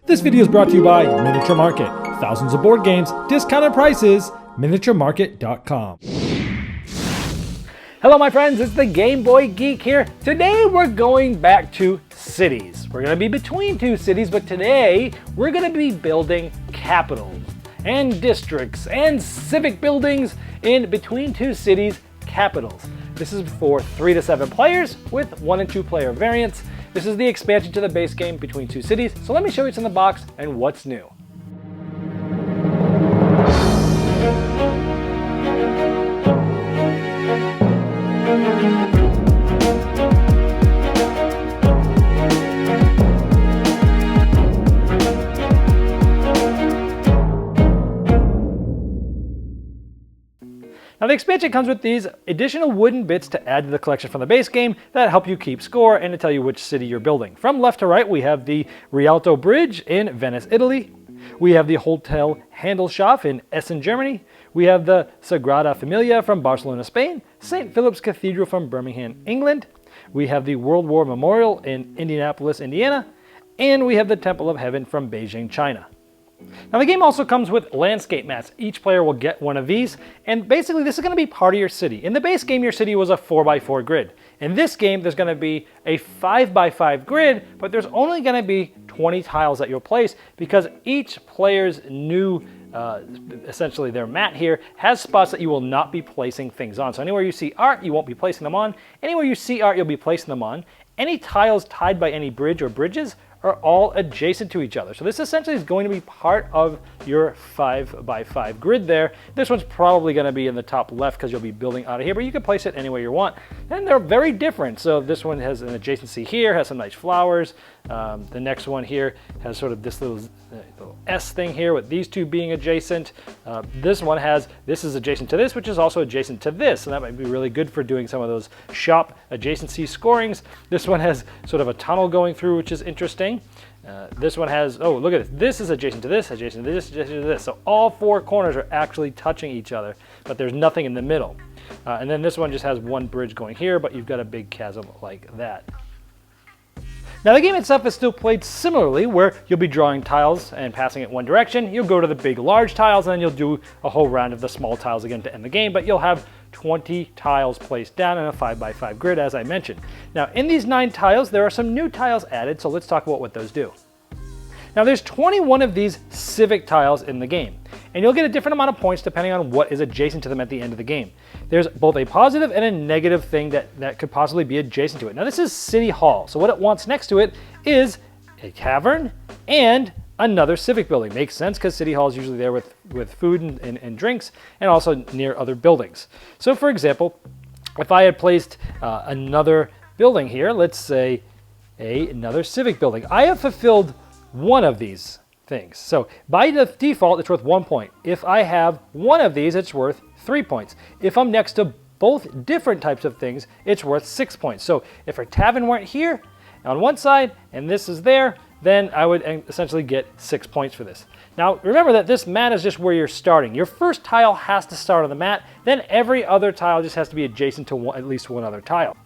This video is brought to you by Miniature Market. Thousands of board games, discounted prices, miniaturemarket.com. Hello my friends, it's the Game Boy Geek here. Today we're going back to cities. We're going to be between two cities, but today we're going to be building capitals and districts and civic buildings in between two cities capitals. This is for 3 to 7 players with 1 and 2 player variants. This is the expansion to the base game between two cities. So let me show you what's in the box and what's new. Now the expansion comes with these additional wooden bits to add to the collection from the base game that help you keep score and to tell you which city you're building. From left to right, we have the Rialto Bridge in Venice, Italy. We have the Hotel Handelshof in Essen, Germany. We have the Sagrada Familia from Barcelona, Spain. St. Philip's Cathedral from Birmingham, England. We have the World War Memorial in Indianapolis, Indiana. And we have the Temple of Heaven from Beijing, China. Now the game also comes with landscape maps. Each player will get one of these, and basically this is going to be part of your city. In the base game, your city was a 4x4 grid. In this game, there's going to be a 5x5 grid, but there's only going to be 20 tiles that you'll place because each player's new, essentially their mat here, has spots that you will not be placing things on. So anywhere you see art, you won't be placing them on. Anywhere you see art, you'll be placing them on. Any tiles tied by any bridge or bridges are all adjacent to each other. So this essentially is going to be part of your 5x5 grid there. This one's probably going to be in the top left because you'll be building out of here, but you can place it anywhere you want. And they're very different. So this one has an adjacency here, has some nice flowers. The next one here has sort of this little S thing here with these two being adjacent. This one has, this is adjacent to this, which is also adjacent to this. And that might be really good for doing some of those shop adjacency scorings. This one has sort of a tunnel going through, which is interesting. This one has, oh, look at this. This is adjacent to this, adjacent to this, adjacent to this. So all 4 corners are actually touching each other, but there's nothing in the middle. And then this one just has one bridge going here, but you've got a big chasm like that. Now the game itself is still played similarly, where you'll be drawing tiles and passing it one direction. You'll go to the big large tiles, and then you'll do a whole round of the small tiles again to end the game, but you'll have 20 tiles placed down in a 5x5 grid, as I mentioned. Now in these 9 tiles, there are some new tiles added, so let's talk about what those do. Now there's 21 of these civic tiles in the game, and you'll get a different amount of points depending on what is adjacent to them at the end of the game. There's both a positive and a negative thing that could possibly be adjacent to it. Now this is City Hall, so what it wants next to it is a tavern and another civic building. Makes sense because City Hall is usually there with food and drinks, and also near other buildings. So for example, if I had placed another building here, let's say another civic building, I have fulfilled one of these things. So by the default, it's worth 1 point. If I have one of these, it's worth 3 points. If I'm next to both different types of things, it's worth 6 points. So if a tavern weren't here on one side and this is there, then I would essentially get 6 points for this. Now remember that this mat is just where you're starting. Your first tile has to start on the mat, then every other tile just has to be adjacent to at least one other tile.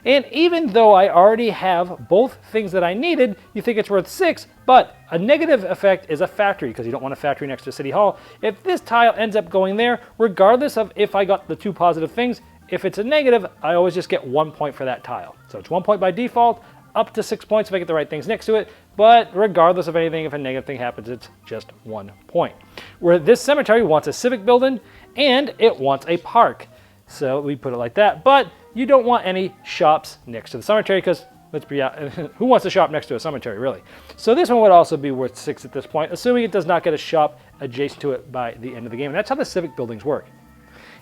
And even though I already have both things that I needed, you think it's worth 6, but a negative effect is a factory, because you don't want a factory next to City Hall. If this tile ends up going there, regardless of if I got the 2 positive things, if it's a negative, I always just get 1 point for that tile. So it's 1 point by default, up to 6 points if I get the right things next to it, but regardless of anything, if a negative thing happens, it's just 1 point. Where this cemetery wants a civic building, and it wants a park. So we put it like that, but you don't want any shops next to the cemetery because, let's be honest, who wants to shop next to a cemetery, really? So this one would also be worth 6 at this point, assuming it does not get a shop adjacent to it by the end of the game. And that's how the civic buildings work.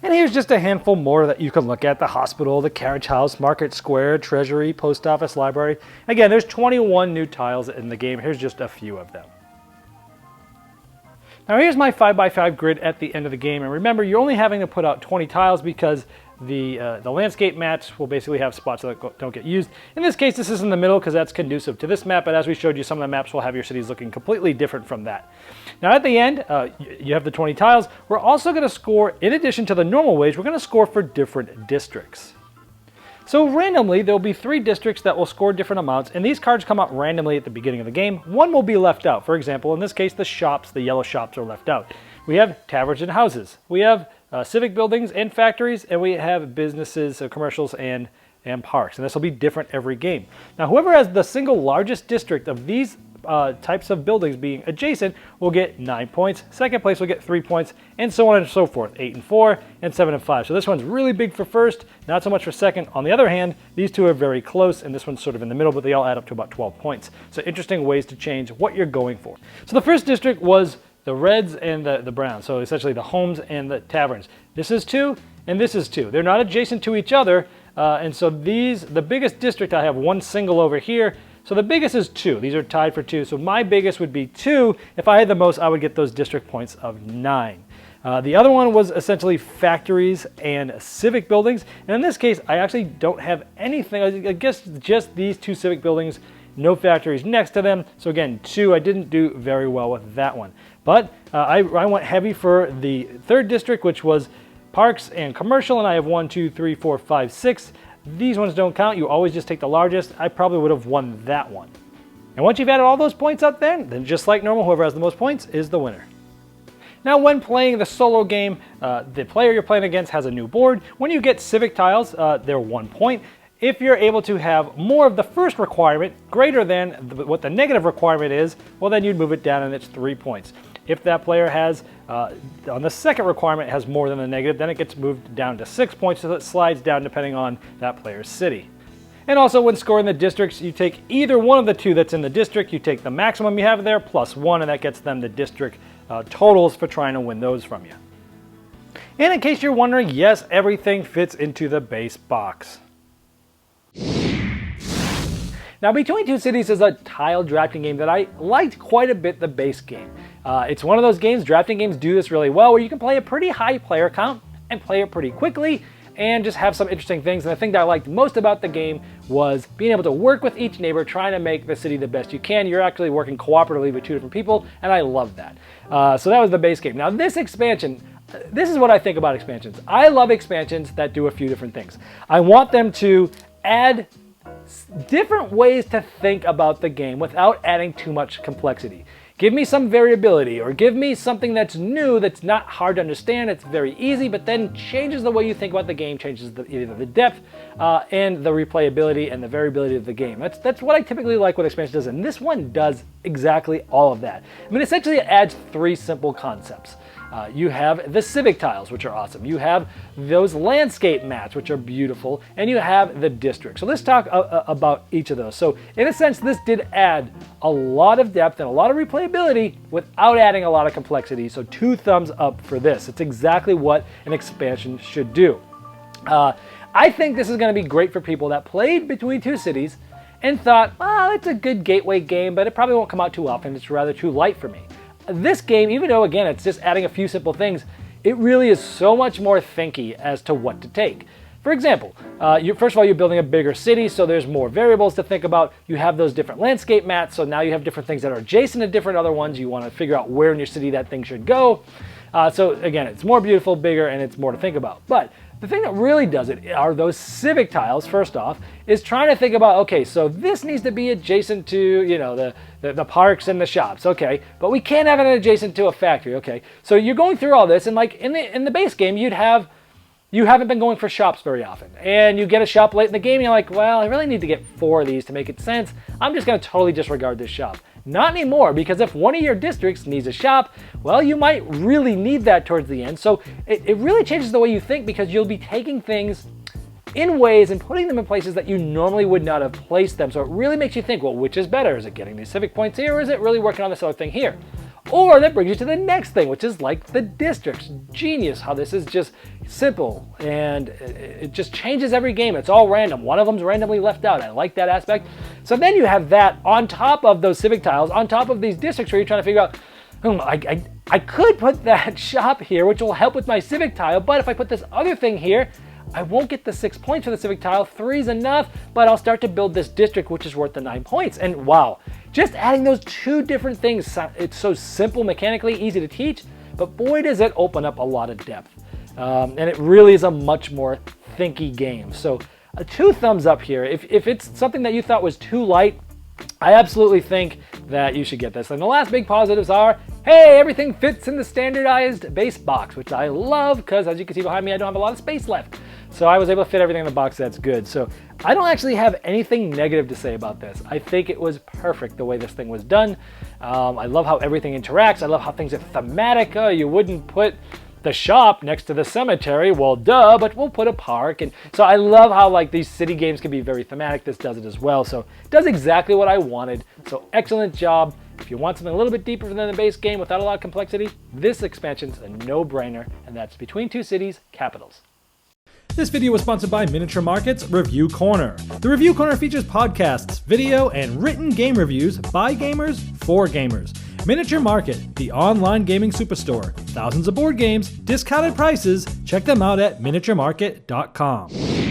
And here's just a handful more that you can look at: the hospital, the carriage house, market square, treasury, post office, library. Again, there's 21 new tiles in the game. Here's just a few of them. Now here's my 5x5 grid at the end of the game, and remember, you're only having to put out 20 tiles because the landscape mats will basically have spots that don't get used. In this case, this is in the middle because that's conducive to this map, but as we showed you, some of the maps will have your cities looking completely different from that. Now at the end, you have the 20 tiles. We're also going to score, in addition to the normal wage, we're going to score for different districts. So randomly, there'll be 3 districts that will score different amounts, and these cards come out randomly at the beginning of the game. One will be left out. For example, in this case, the shops, the yellow shops are left out. We have taverns and houses. We have civic buildings and factories, and we have businesses, commercials, and parks. And this will be different every game. Now, whoever has the single largest district of these types of buildings being adjacent will get 9 points. Second place will get 3 points, and so on and so forth. 8 and 4, and 7 and 5. So this one's really big for first, not so much for second. On the other hand, these two are very close, and this one's sort of in the middle, but they all add up to about 12 points. So interesting ways to change what you're going for. So the first district was the reds and the browns. So essentially the homes and the taverns. This is 2, and this is 2. They're not adjacent to each other, and so the biggest district, I have one single over here. So the biggest is 2. These are tied for 2. So my biggest would be 2. If I had the most, I would get those district points of 9. The other one was essentially factories and civic buildings. And in this case, I actually don't have anything. I guess just these 2 civic buildings, no factories next to them. So again, 2, I didn't do very well with that one. But I went heavy for the third district, which was parks and commercial. And I have 1, 2, 3, 4, 5, 6. These ones don't count. You always just take the largest. I probably would have won that one. And once you've added all those points up then just like normal, whoever has the most points is the winner. Now when playing the solo game, the player you're playing against has a new board. When you get Civic Tiles, they're 1 point. If you're able to have more of the first requirement greater than what the negative requirement is, well then you'd move it down and it's 3 points. If that player has, on the second requirement, has more than the negative, then it gets moved down to 6 points, so it slides down depending on that player's city. And also when scoring the districts, you take either one of the 2 that's in the district, you take the maximum you have there, plus 1, and that gets them the district totals for trying to win those from you. And in case you're wondering, yes, everything fits into the base box. Now, Between Two Cities is a tile drafting game that I liked quite a bit, the base game. It's one of those games, drafting games do this really well, where you can play a pretty high player count and play it pretty quickly and just have some interesting things. And the thing that I liked most about the game was being able to work with each neighbor, trying to make the city the best you can. You're actually working cooperatively with 2 different people, and I love that. So that was the base game. Now this expansion, this is what I think about expansions. I love expansions that do a few different things. I want them to add different ways to think about the game without adding too much complexity. Give me some variability, or give me something that's new, that's not hard to understand, it's very easy, but then changes the way you think about the game, changes either the depth and the replayability and the variability of the game. That's what I typically like what expansion does, and this one does exactly all of that. I mean, essentially it adds 3 simple concepts. You have the Civic Tiles, which are awesome. You have those landscape mats, which are beautiful, and you have the district. So let's talk about each of those. So in a sense, this did add a lot of depth and a lot of replayability without adding a lot of complexity. So 2 thumbs up for this. It's exactly what an expansion should do. I think this is going to be great for people that played Between Two Cities and thought, well, it's a good gateway game, but it probably won't come out too often. It's rather too light for me. This game, even though again it's just adding a few simple things, it really is so much more thinky as to what to take. For example, first of all, you're building a bigger city, so there's more variables to think about. You have those different landscape mats, so now you have different things that are adjacent to different other ones. You want to figure out where in your city that thing should go. So again, it's more beautiful, bigger, and it's more to think about. But the thing that really does it are those Civic Tiles, first off, is trying to think about, okay, so this needs to be adjacent to, you know, the parks and the shops, okay, but we can't have it adjacent to a factory, okay. So you're going through all this, and like in the base game, you haven't been going for shops very often, and you get a shop late in the game, and you're like, well, I really need to get 4 of these to make it sense. I'm just going to totally disregard this shop. Not anymore, because if one of your districts needs a shop, well, you might really need that towards the end. So it really changes the way you think, because you'll be taking things in ways and putting them in places that you normally would not have placed them. So it really makes you think, well, which is better? Is it getting these civic points here, or is it really working on this other thing here? Or that brings you to the next thing, which is like the districts. Genius how this is just simple, and it just changes every game. It's all random. One of them's randomly left out. I like that aspect. So then you have that on top of those Civic Tiles, on top of these districts where you're trying to figure out, I could put that shop here, which will help with my Civic Tile, but if I put this other thing here, I won't get the 6 points for the Civic Tile. 3's enough, but I'll start to build this district, which is worth the 9 points. And wow, just adding those 2 different things, it's so simple, mechanically easy to teach, but boy, does it open up a lot of depth. And it really is a much more thinky game. So 2 thumbs up here. If it's something that you thought was too light, I absolutely think that you should get this. And the last big positives are, hey, everything fits in the standardized base box, which I love because, as you can see behind me, I don't have a lot of space left. So I was able to fit everything in the box. That's good. So I don't actually have anything negative to say about this. I think it was perfect the way this thing was done. I love how everything interacts. I love how things are thematic. Oh, you wouldn't put the shop next to the cemetery. Well, duh, but we'll put a park. And so I love how like these city games can be very thematic. This does it as well. So it does exactly what I wanted. So excellent job. If you want something a little bit deeper than the base game without a lot of complexity, this expansion's a no-brainer, and that's Between Two Cities, Capitals. This video was sponsored by Miniature Market's Review Corner. The Review Corner features podcasts, video, and written game reviews by gamers for gamers. Miniature Market, the online gaming superstore. Thousands of board games, discounted prices. Check them out at miniaturemarket.com.